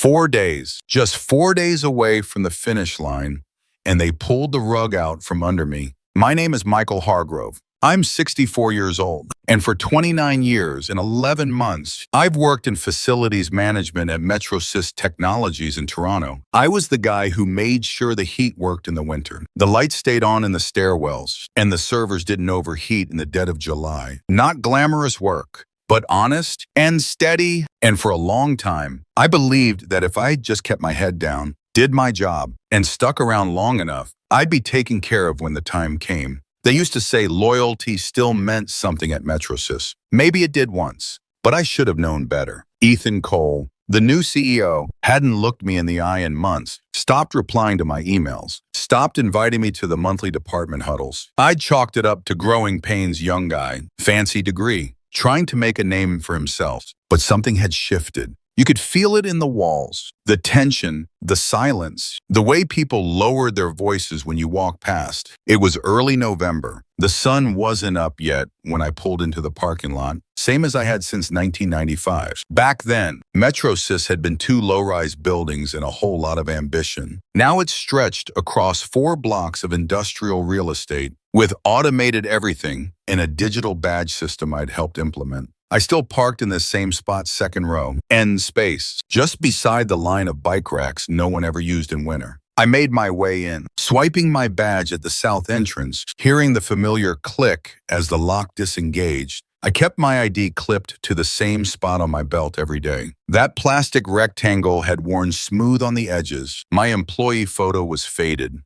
4 days, just 4 days away from the finish line, and they pulled the rug out from under me. My name is Michael Hargrove. I'm 64 years old, and for 29 years and 11 months, I've worked in facilities management at Metrosys Technologies in Toronto. I was the guy who made sure the heat worked in the winter. The lights stayed on in the stairwells, and the servers didn't overheat in the dead of July. Not glamorous work, but honest and steady. And for a long time, I believed that if I just kept my head down, did my job, and stuck around long enough, I'd be taken care of when the time came. They used to say loyalty still meant something at Metrosys. Maybe it did once, but I should have known better. Ethan Cole, the new CEO, hadn't looked me in the eye in months, stopped replying to my emails, stopped inviting me to the monthly department huddles. I'd chalked it up to growing pains young guy, fancy degree, trying to make a name for himself. But something had shifted. You could feel it in the walls, the tension, the silence, the way people lowered their voices when you walked past. It was early November. The sun wasn't up yet when I pulled into the parking lot, same as I had since 1995. Back then, Metrosys had been 2 low-rise buildings and a whole lot of ambition. Now it's stretched across 4 blocks of industrial real estate with automated everything and a digital badge system I'd helped implement. I still parked in the same spot, second row, end space, just beside the line of bike racks no one ever used in winter. I made my way in, swiping my badge at the south entrance, hearing the familiar click as the lock disengaged. I kept my ID clipped to the same spot on my belt every day. That plastic rectangle had worn smooth on the edges. My employee photo was faded,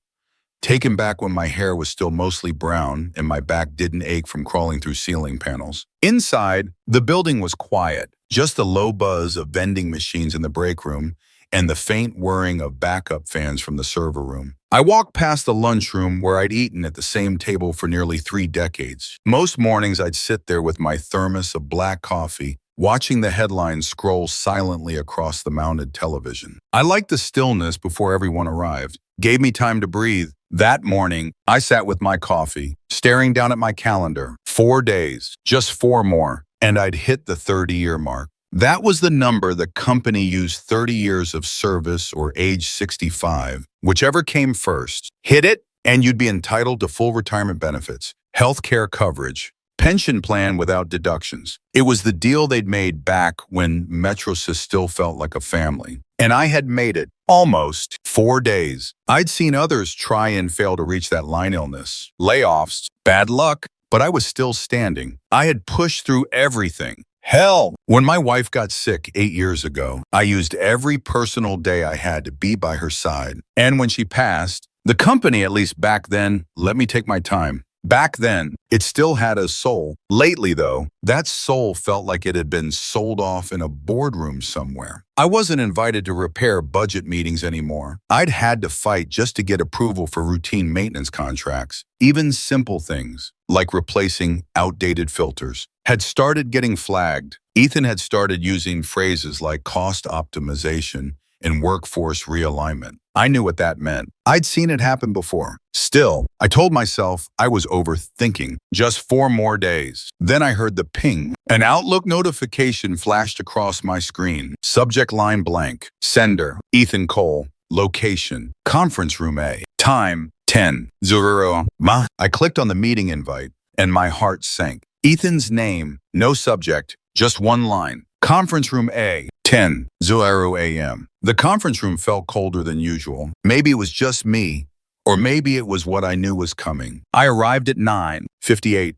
taken back when my hair was still mostly brown and my back didn't ache from crawling through ceiling panels. Inside, the building was quiet, just the low buzz of vending machines in the break room and the faint whirring of backup fans from the server room. I walked past the lunchroom where I'd eaten at the same table for nearly 3 decades. Most mornings I'd sit there with my thermos of black coffee, watching the headlines scroll silently across the mounted television. I liked the stillness before everyone arrived, gave me time to breathe. That morning, I sat with my coffee, staring down at my calendar. 4 days, just 4 more, and I'd hit the 30-year mark. That was the number the company used: 30 years of service or age 65, whichever came first. Hit it, and you'd be entitled to full retirement benefits, health care coverage, pension plan without deductions. It was the deal they'd made back when Metrosys still felt like a family. And I had made it, almost. 4 days. I'd seen others try and fail to reach that line: illness, layoffs, bad luck, but I was still standing. I had pushed through everything. Hell, when my wife got sick 8 years ago, I used every personal day I had to be by her side. And when she passed, the company, at least back then, let me take my time. Back then, it still had a soul. Lately, though, that soul felt like it had been sold off in a boardroom somewhere. I wasn't invited to repair budget meetings anymore. I'd had to fight just to get approval for routine maintenance contracts. Even simple things, like replacing outdated filters, had started getting flagged. Ethan had started using phrases like cost optimization and workforce realignment. I knew what that meant. I'd seen it happen before. Still, I told myself I was overthinking. Just 4 more days. Then I heard the ping. An Outlook notification flashed across my screen. Subject line blank. Sender, Ethan Cole. Location, conference room A. Time, 10:00. I clicked on the meeting invite, and my heart sank. Ethan's name, no subject, just one line. Conference room A, 10:00 a.m. The conference room felt colder than usual. Maybe it was just me, or maybe it was what I knew was coming. I arrived at 9:58,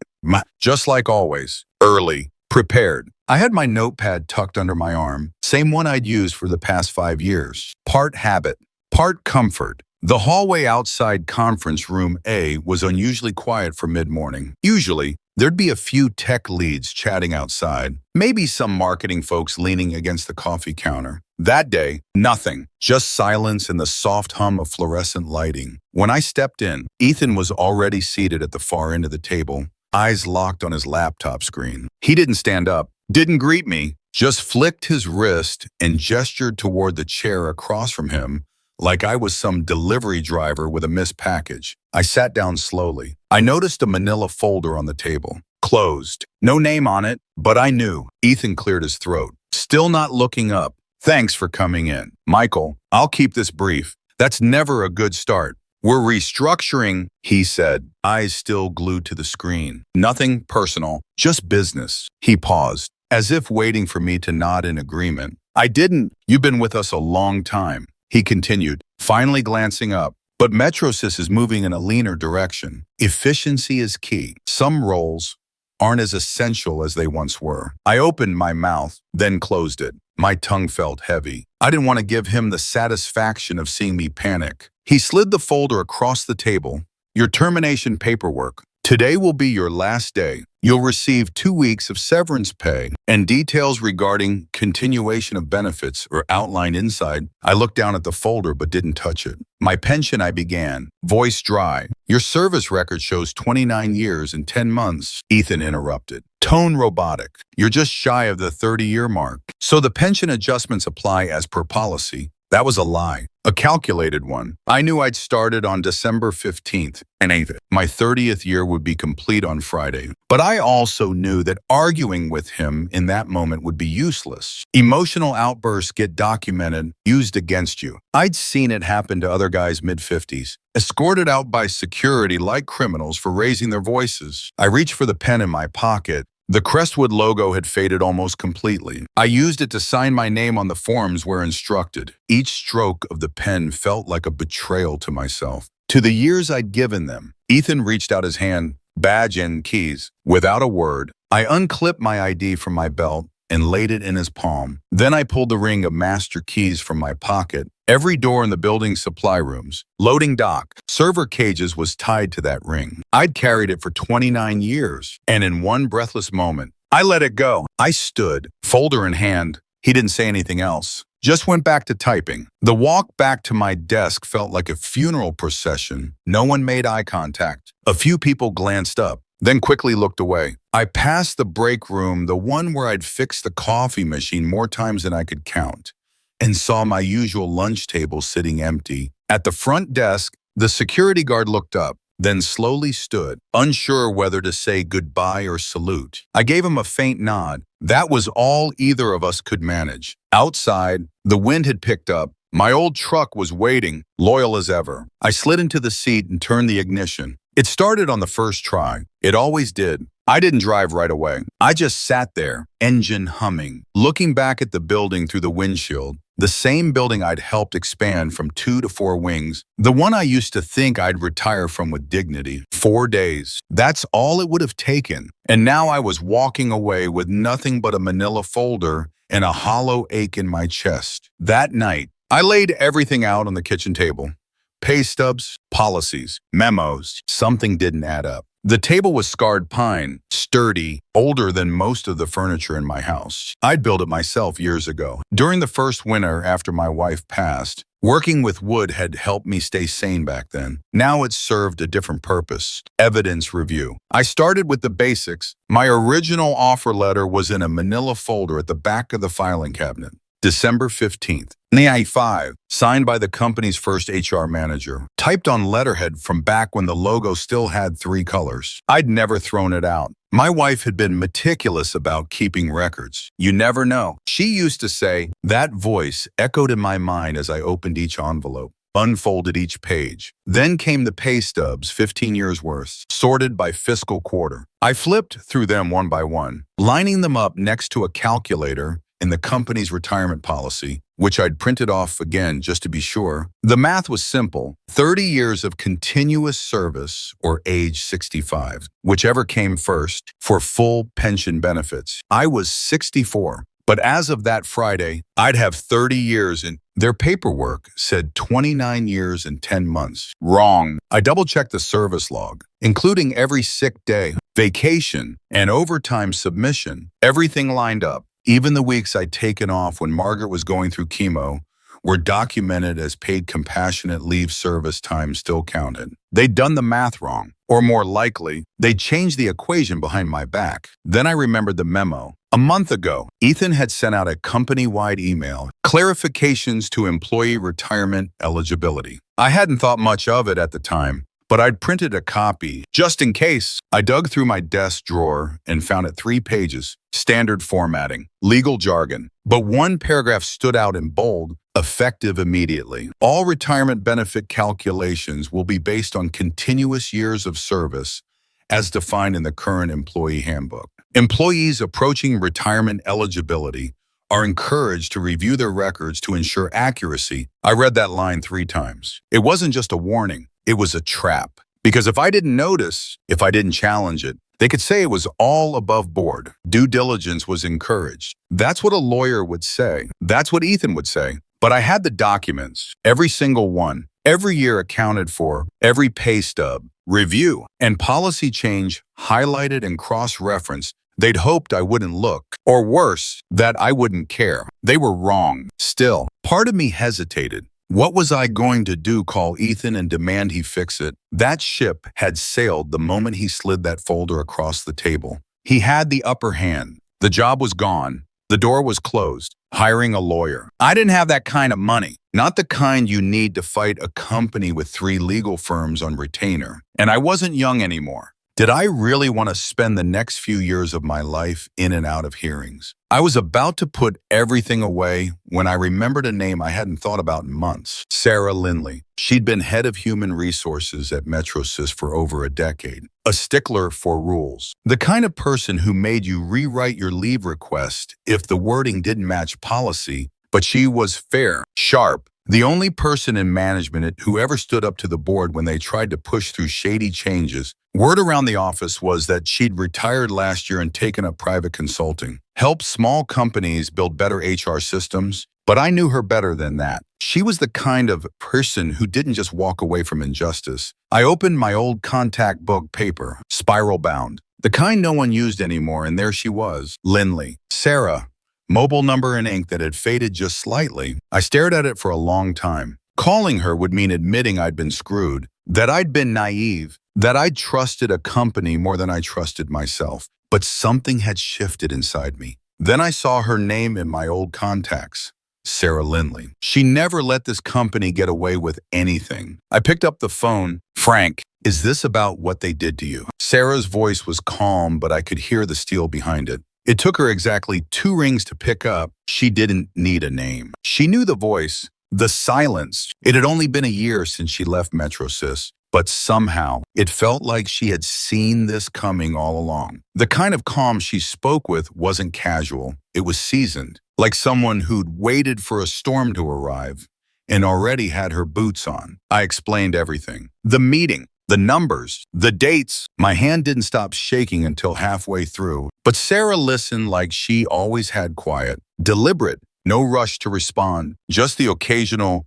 just like always, early, prepared. I had my notepad tucked under my arm, same one I'd used for the past 5 years. Part habit, part comfort. The hallway outside conference room A was unusually quiet for mid-morning. Usually, there'd be a few tech leads chatting outside, maybe some marketing folks leaning against the coffee counter. That day, nothing, just silence and the soft hum of fluorescent lighting. When I stepped in, Ethan was already seated at the far end of the table, eyes locked on his laptop screen. He didn't stand up, didn't greet me, just flicked his wrist and gestured toward the chair across from him like I was some delivery driver with a missed package. I sat down slowly. I noticed a manila folder on the table. Closed. No name on it, but I knew. Ethan cleared his throat. Still not looking up. Thanks for coming in. Michael, I'll keep this brief. That's never a good start. We're restructuring, he said, eyes still glued to the screen. Nothing personal, just business. He paused, as if waiting for me to nod in agreement. I didn't. You've been with us a long time, he continued, finally glancing up. But Metrosys is moving in a leaner direction. Efficiency is key. Some roles aren't as essential as they once were. I opened my mouth, then closed it. My tongue felt heavy. I didn't want to give him the satisfaction of seeing me panic. He slid the folder across the table. Your termination paperwork. Today will be your last day. You'll receive 2 weeks of severance pay and details regarding continuation of benefits are outlined inside. I looked down at the folder but didn't touch it. My pension, I began, voice dry. Your service record shows 29 years and 10 months, Ethan interrupted. Tone robotic. You're just shy of the 30-year mark. So the pension adjustments apply as per policy. That was a lie, a calculated one. I knew I'd started on December 15th, and my 30th year would be complete on Friday. But I also knew that arguing with him in that moment would be useless. Emotional outbursts get documented, used against you. I'd seen it happen to other guys mid-50s, escorted out by security like criminals for raising their voices. I reached for the pen in my pocket. The Crestwood logo had faded almost completely. I used it to sign my name on the forms where instructed. Each stroke of the pen felt like a betrayal to myself, to the years I'd given them. Ethan reached out his hand, badge and keys. Without a word, I unclipped my ID from my belt and laid it in his palm. Then I pulled the ring of master keys from my pocket. Every door in the building's supply rooms, loading dock, server cages was tied to that ring. I'd carried it for 29 years, and in one breathless moment, I let it go. I stood, folder in hand. He didn't say anything else. Just went back to typing. The walk back to my desk felt like a funeral procession. No one made eye contact. A few people glanced up, then quickly looked away. I passed the break room, the one where I'd fixed the coffee machine more times than I could count, and saw my usual lunch table sitting empty. At the front desk, the security guard looked up, then slowly stood, unsure whether to say goodbye or salute. I gave him a faint nod. That was all either of us could manage. Outside, the wind had picked up. My old truck was waiting, loyal as ever. I slid into the seat and turned the ignition. It started on the first try. It always did. I didn't drive right away. I just sat there, engine humming, looking back at the building through the windshield. The same building I'd helped expand from 2 to 4 wings. The one I used to think I'd retire from with dignity. 4 days. That's all it would have taken. And now I was walking away with nothing but a manila folder and a hollow ache in my chest. That night, I laid everything out on the kitchen table. Pay stubs, policies, memos. Something didn't add up. The table was scarred pine, sturdy, older than most of the furniture in my house. I'd built it myself years ago. During the first winter after my wife passed, working with wood had helped me stay sane back then. Now it served a different purpose. Evidence review. I started with the basics. My original offer letter was in a manila folder at the back of the filing cabinet. December 15th. NAI 5, signed by the company's first HR manager, typed on letterhead from back when the logo still had 3 colors. I'd never thrown it out. My wife had been meticulous about keeping records. You never know. She used to say, that voice echoed in my mind as I opened each envelope, unfolded each page. Then came the pay stubs, 15 years worth, sorted by fiscal quarter. I flipped through them one by one, lining them up next to a calculator in the company's retirement policy, which I'd printed off again just to be sure. The math was simple. 30 years of continuous service or age 65, whichever came first, for full pension benefits. I was 64, but as of that Friday, I'd have 30 years in. Their paperwork said 29 years and 10 months. Wrong. I double-checked the service log, including every sick day, vacation, and overtime submission. Everything lined up. Even the weeks I'd taken off when Margaret was going through chemo were documented as paid compassionate leave service time still counted. They'd done the math wrong, or more likely, they'd changed the equation behind my back. Then I remembered the memo. A month ago, Ethan had sent out a company-wide email, clarifications to employee retirement eligibility. I hadn't thought much of it at the time, but I'd printed a copy just in case. I dug through my desk drawer and found it 3 pages, standard formatting, legal jargon. But one paragraph stood out in bold, effective immediately. All retirement benefit calculations will be based on continuous years of service as defined in the current employee handbook. Employees approaching retirement eligibility are encouraged to review their records to ensure accuracy. I read that line 3 times. It wasn't just a warning, it was a trap. Because if I didn't notice, if I didn't challenge it, they could say it was all above board. Due diligence was encouraged. That's what a lawyer would say. That's what Ethan would say. But I had the documents, every single one, every year accounted for, every pay stub, review, and policy change highlighted and cross-referenced. They'd hoped I wouldn't look, or worse, that I wouldn't care. They were wrong. Still, part of me hesitated. What was I going to do, call Ethan and demand he fix it? That ship had sailed the moment he slid that folder across the table. He had the upper hand. The job was gone. The door was closed. Hiring a lawyer. I didn't have that kind of money. Not the kind you need to fight a company with 3 legal firms on retainer. And I wasn't young anymore. Did I really want to spend the next few years of my life in and out of hearings? I was about to put everything away when I remembered a name I hadn't thought about in months. Sarah Lindley. She'd been head of human resources at MetroSys for over a decade. A stickler for rules. The kind of person who made you rewrite your leave request if the wording didn't match policy, but she was fair, sharp. The only person in management who ever stood up to the board when they tried to push through shady changes. Word around the office was that she'd retired last year and taken up private consulting. Helped small companies build better HR systems, but I knew her better than that. She was the kind of person who didn't just walk away from injustice. I opened my old contact book paper, spiral bound, the kind no one used anymore, and there she was, Lindley. Sarah. Mobile number in ink that had faded just slightly. I stared at it for a long time. Calling her would mean admitting I'd been screwed, that I'd been naive, that I'd trusted a company more than I trusted myself. But something had shifted inside me. Then I saw her name in my old contacts, Sarah Lindley. She never let this company get away with anything. I picked up the phone. Frank, is this about what they did to you? Sarah's voice was calm, but I could hear the steel behind it. It took her exactly 2 rings to pick up. She didn't need a name. She knew the voice, the silence. It had only been a year since she left MetroSys, but somehow it felt like she had seen this coming all along. The kind of calm she spoke with wasn't casual. It was seasoned, like someone who'd waited for a storm to arrive and already had her boots on. I explained everything. The meeting. The numbers, the dates. My hand didn't stop shaking until halfway through. But Sarah listened like she always had, quiet, deliberate, no rush to respond, just the occasional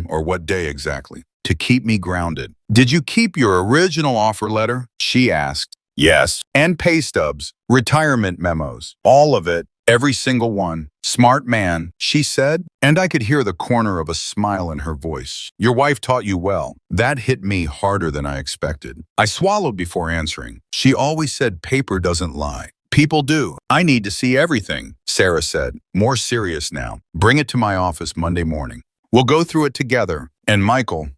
or what day exactly, to keep me grounded. Did you keep your original offer letter? She asked. Yes. And pay stubs, retirement memos, all of it, every single one. Smart man, she said, and I could hear the corner of a smile in her voice. Your wife taught you well. That hit me harder than I expected. I swallowed before answering. She always said paper doesn't lie. People do. I need to see everything, Sarah said, more serious now. Bring it to my office Monday morning. We'll go through it together. And Michael,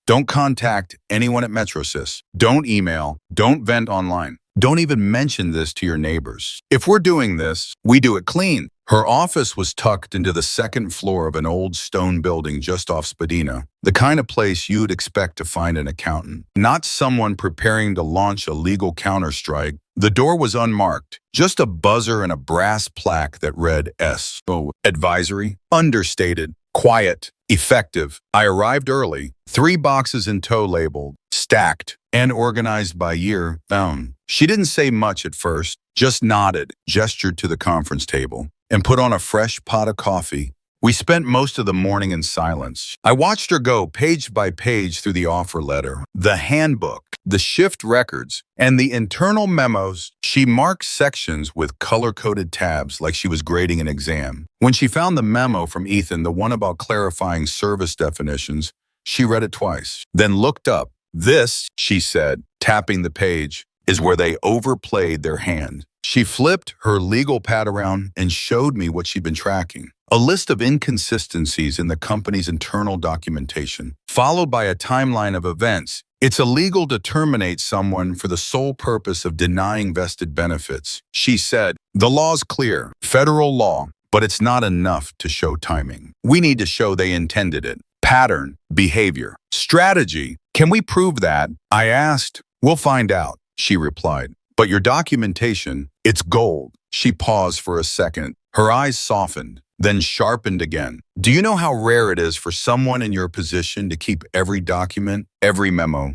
don't contact anyone at MetroSys. Don't email. Don't vent online. Don't even mention this to your neighbors. If we're doing this, we do it clean. Her office was tucked into the 2nd floor of an old stone building just off Spadina, the kind of place you'd expect to find an accountant, not someone preparing to launch a legal counterstrike. The door was unmarked, just a buzzer and a brass plaque that read S.O. Advisory, understated, quiet, effective. I arrived early, 3 boxes in tow labeled, stacked, and organized by year bound. She didn't say much at first, just nodded, gestured to the conference table, and put on a fresh pot of coffee. We spent most of the morning in silence. I watched her go page by page through the offer letter, the handbook, the shift records, and the internal memos. She marked sections with color-coded tabs like she was grading an exam. When she found the memo from Ethan, the one about clarifying service definitions, she read it twice, then looked up. This, she said, tapping the page, is where they overplayed their hand. She flipped her legal pad around and showed me what she'd been tracking. A list of inconsistencies in the company's internal documentation, followed by a timeline of events, It's illegal to terminate someone for the sole purpose of denying vested benefits. She said, the law's clear, federal law, but it's not enough to show timing. We need to show they intended it. Pattern, behavior, strategy. Can we prove that? I asked. We'll find out, she replied. But your documentation, it's gold. She paused for a second. Her eyes softened, then sharpened again. Do you know how rare it is for someone in your position to keep every document, every memo?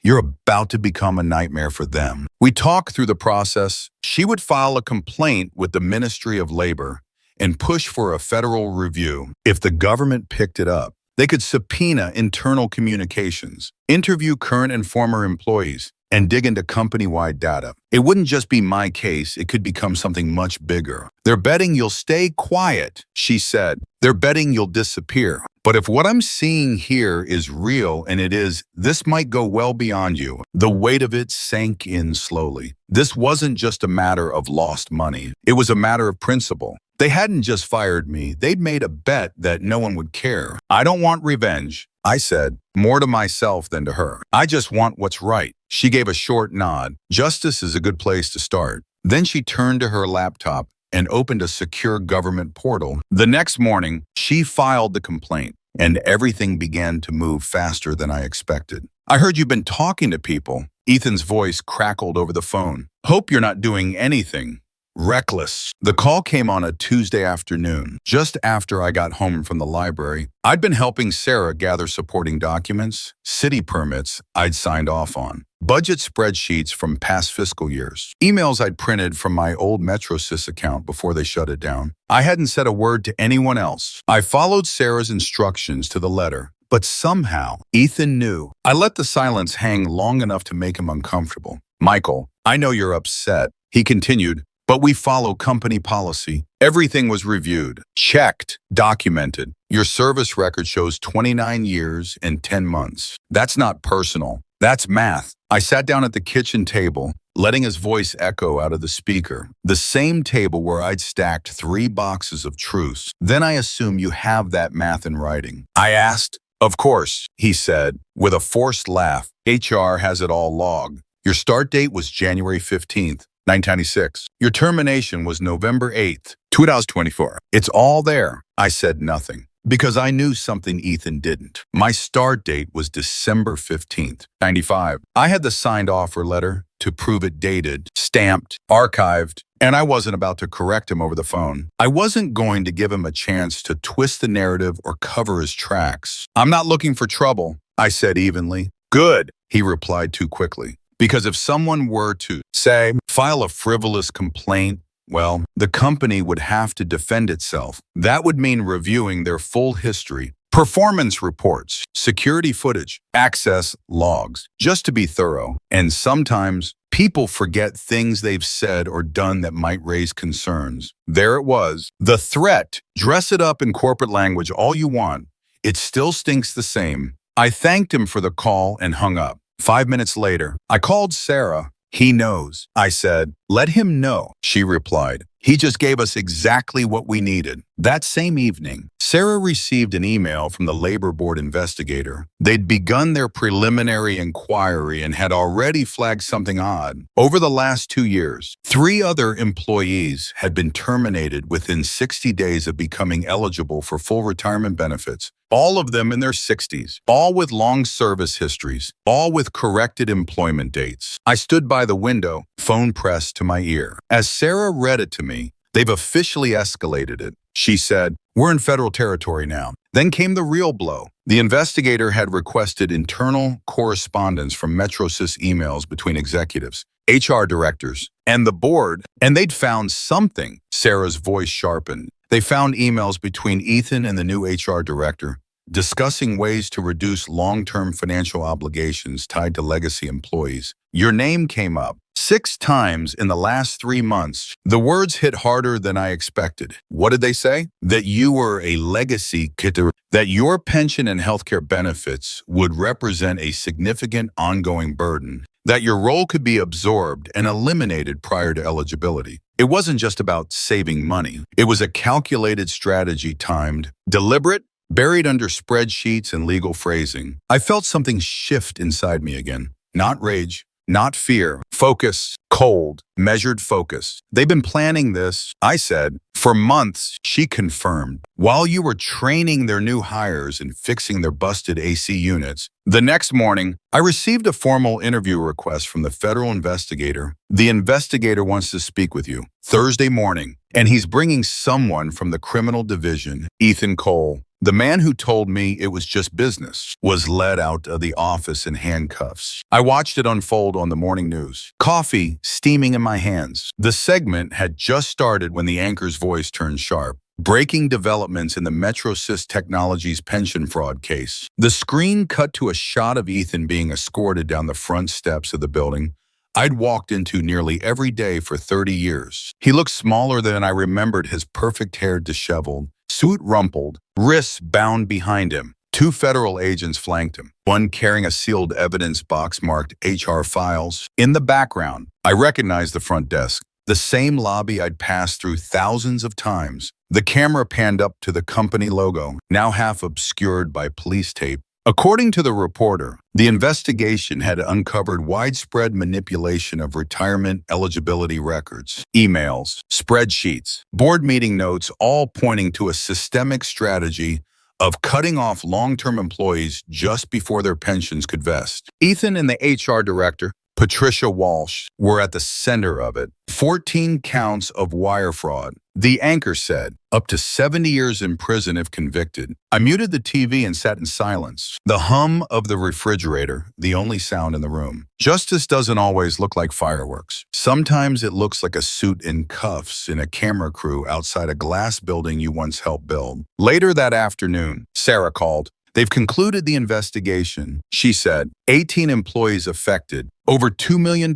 You're about to become a nightmare for them. We talked through the process. She would file a complaint with the Ministry of Labor and push for a federal review. If the government picked it up, they could subpoena internal communications, interview current and former employees, and dig into company-wide data. It wouldn't just be my case, it could become something much bigger. They're betting you'll stay quiet, she said. They're betting you'll disappear. But if what I'm seeing here is real, and it is, this might go well beyond you. The weight of it sank in slowly. This wasn't just a matter of lost money. It was a matter of principle. They hadn't just fired me. They'd made a bet that no one would care. I don't want revenge, I said, more to myself than to her. I just want what's right. She gave a short nod. Justice is a good place to start. Then she turned to her laptop and opened a secure government portal. The next morning, she filed the complaint, and everything began to move faster than I expected. I heard you've been talking to people. Ethan's voice crackled over the phone. Hope you're not doing anything reckless. The call came on a Tuesday afternoon, just after I got home from the library. I'd been helping Sarah gather supporting documents, city permits I'd signed off on, budget spreadsheets from past fiscal years, emails I'd printed from my old MetroSys account before they shut it down. I hadn't said a word to anyone else. I followed Sarah's instructions to the letter, but somehow Ethan knew. I let the silence hang long enough to make him uncomfortable. Michael, I know you're upset, he continued, but we follow company policy. Everything was reviewed, checked, documented. Your service record shows 29 years and 10 months. That's not personal. That's math. I sat down at the kitchen table, letting his voice echo out of the speaker, the same table where I'd stacked 3 boxes of truths. Then I assume you have that math in writing. I asked. Of course, he said, with a forced laugh. HR has it all logged. Your start date was January 15th. 1996. Your termination was November 8th, 2024. It's all there. I said nothing because I knew something Ethan didn't. My start date was December 15th, 95. I had the signed offer letter to prove it dated, stamped, archived, and I wasn't about to correct him over the phone. I wasn't going to give him a chance to twist the narrative or cover his tracks. I'm not looking for trouble, I said evenly. Good, he replied too quickly. Because if someone were to, say, file a frivolous complaint, well, the company would have to defend itself. That would mean reviewing their full history, performance reports, security footage, access logs, just to be thorough. And sometimes people forget things they've said or done that might raise concerns. There it was. The threat. Dress it up in corporate language all you want. It still stinks the same. I thanked him for the call and hung up. 5 minutes later, I called Sarah. He knows, I said. Let him know, she replied. He just gave us exactly what we needed. That same evening, Sarah received an email from the Labor Board investigator. They'd begun their preliminary inquiry and had already flagged something odd. Over the last 2 years, 3 other employees had been terminated within 60 days of becoming eligible for full retirement benefits. All of them in their 60s, all with long service histories, all with corrected employment dates. I stood by the window, phone pressed to my ear. As Sarah read it to me, they've officially escalated it. She said, we're in federal territory now. Then came the real blow. The investigator had requested internal correspondence from MetroSys emails between executives, HR directors, and the board, and they'd found something. Sarah's voice sharpened. They found emails between Ethan and the new HR director discussing ways to reduce long-term financial obligations tied to legacy employees. Your name came up 6 times in the last 3 months. The words hit harder than I expected. What did they say? That you were a legacy kidder, that your pension and healthcare benefits would represent a significant ongoing burden, that your role could be absorbed and eliminated prior to eligibility. It wasn't just about saving money. It was a calculated strategy timed, deliberate, buried under spreadsheets and legal phrasing. I felt something shift inside me again. Not rage, not fear. Focus, cold, measured focus. They've been planning this, I said, for months. She confirmed. While you were training their new hires and fixing their busted AC units, the next morning, I received a formal interview request from the federal investigator. The investigator wants to speak with you Thursday morning, and he's bringing someone from the criminal division, Ethan Cole. The man who told me it was just business was led out of the office in handcuffs. I watched it unfold on the morning news, coffee steaming in my hands. The segment had just started when the anchor's voice turned sharp. Breaking developments in the MetroSys Technologies pension fraud case. The screen cut to a shot of Ethan being escorted down the front steps of the building I'd walked into nearly every day for 30 years. He looked smaller than I remembered, his perfect hair disheveled, suit rumpled, wrists bound behind him. Two federal agents flanked him, one carrying a sealed evidence box marked HR files. In the background, I recognized the front desk, the same lobby I'd passed through thousands of times. The camera panned up to the company logo, now half obscured by police tape. According to the reporter, the investigation had uncovered widespread manipulation of retirement eligibility records, emails, spreadsheets, board meeting notes, all pointing to a systemic strategy of cutting off long-term employees just before their pensions could vest. Ethan and the HR director, Patricia Walsh, were at the center of it. 14 counts of wire fraud. The anchor said, up to 70 years in prison if convicted. I muted the TV and sat in silence. The hum of the refrigerator, the only sound in the room. Justice doesn't always look like fireworks. Sometimes it looks like a suit and cuffs in a camera crew outside a glass building you once helped build. Later that afternoon, Sarah called. They've concluded the investigation, she said. 18 employees affected, over $2 million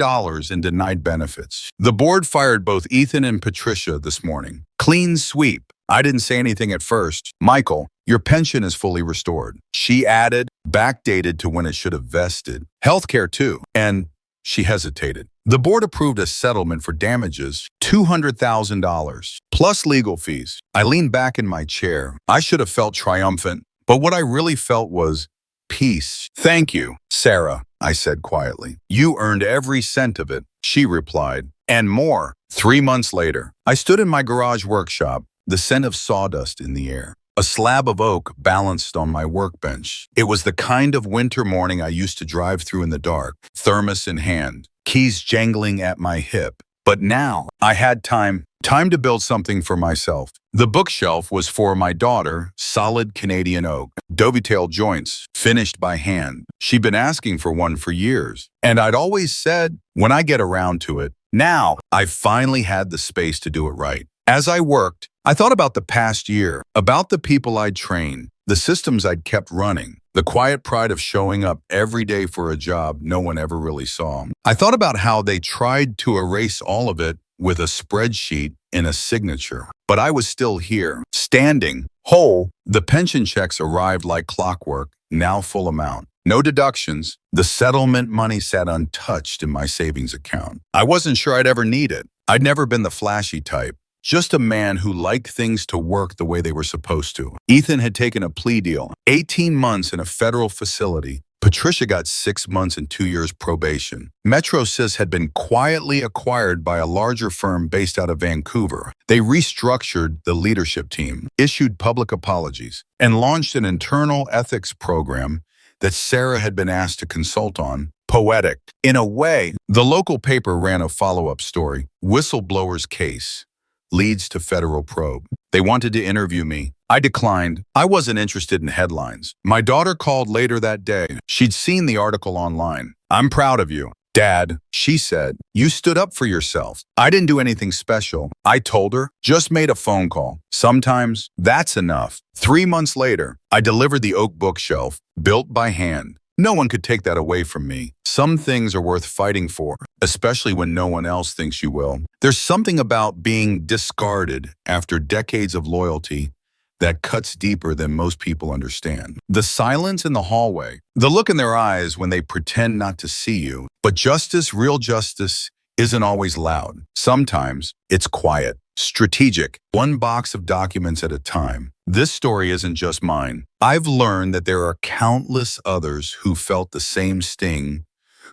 in denied benefits. The board fired both Ethan and Patricia this morning. Clean sweep. I didn't say anything at first. Michael, your pension is fully restored. She added, backdated to when it should have vested. Healthcare too. And she hesitated. The board approved a settlement for damages, $200,000, plus legal fees. I leaned back in my chair. I should have felt triumphant. But what I really felt was peace. Thank you, Sarah, I said quietly. You earned every cent of it, she replied, and more. 3 months later, I stood in my garage workshop, the scent of sawdust in the air. A slab of oak balanced on my workbench. It was the kind of winter morning I used to drive through in the dark, thermos in hand, keys jangling at my hip. But now I had time to build something for myself. The bookshelf was for my daughter, solid Canadian oak, dovetail joints, finished by hand. She'd been asking for one for years, and I'd always said, when I get around to it. Now, I finally had the space to do it right. As I worked, I thought about the past year, about the people I'd trained, the systems I'd kept running, the quiet pride of showing up every day for a job no one ever really saw. I thought about how they tried to erase all of it with a spreadsheet and a signature. But I was still here, standing, whole. The pension checks arrived like clockwork, now full amount. No deductions. The settlement money sat untouched in my savings account. I wasn't sure I'd ever need it. I'd never been the flashy type. Just a man who liked things to work the way they were supposed to. Ethan had taken a plea deal, 18 months in a federal facility. Patricia got 6 months and 2 years probation. MetroSys had been quietly acquired by a larger firm based out of Vancouver. They restructured the leadership team, issued public apologies, and launched an internal ethics program that Sarah had been asked to consult on. Poetic. In a way, the local paper ran a follow-up story. Whistleblower's case leads to federal probe. They wanted to interview me. I declined. I wasn't interested in headlines. My daughter called later that day. She'd seen the article online. I'm proud of you, Dad, she said. You stood up for yourself. I didn't do anything special. I told her, just made a phone call. Sometimes that's enough. 3 months later, I delivered the oak bookshelf, built by hand. No one could take that away from me. Some things are worth fighting for, especially when no one else thinks you will. There's something about being discarded after decades of loyalty that cuts deeper than most people understand. The silence in the hallway, the look in their eyes when they pretend not to see you. But justice, real justice, isn't always loud. Sometimes it's quiet, strategic, one box of documents at a time. This story isn't just mine. I've learned that there are countless others who felt the same sting,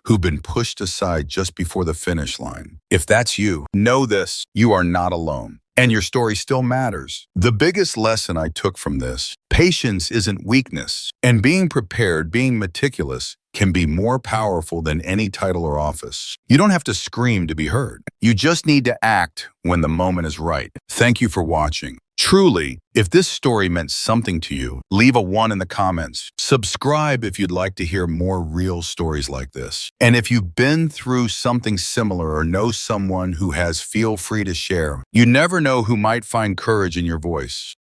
who've been pushed aside just before the finish line. If that's you, know this: you are not alone. And your story still matters. The biggest lesson I took from this: patience isn't weakness, and being prepared, being meticulous, can be more powerful than any title or office. You don't have to scream to be heard. You just need to act when the moment is right. Thank you for watching. Truly, if this story meant something to you, leave a 1 in the comments. Subscribe if you'd like to hear more real stories like this. And if you've been through something similar or know someone who has, feel free to share. You never know who might find courage in your voice.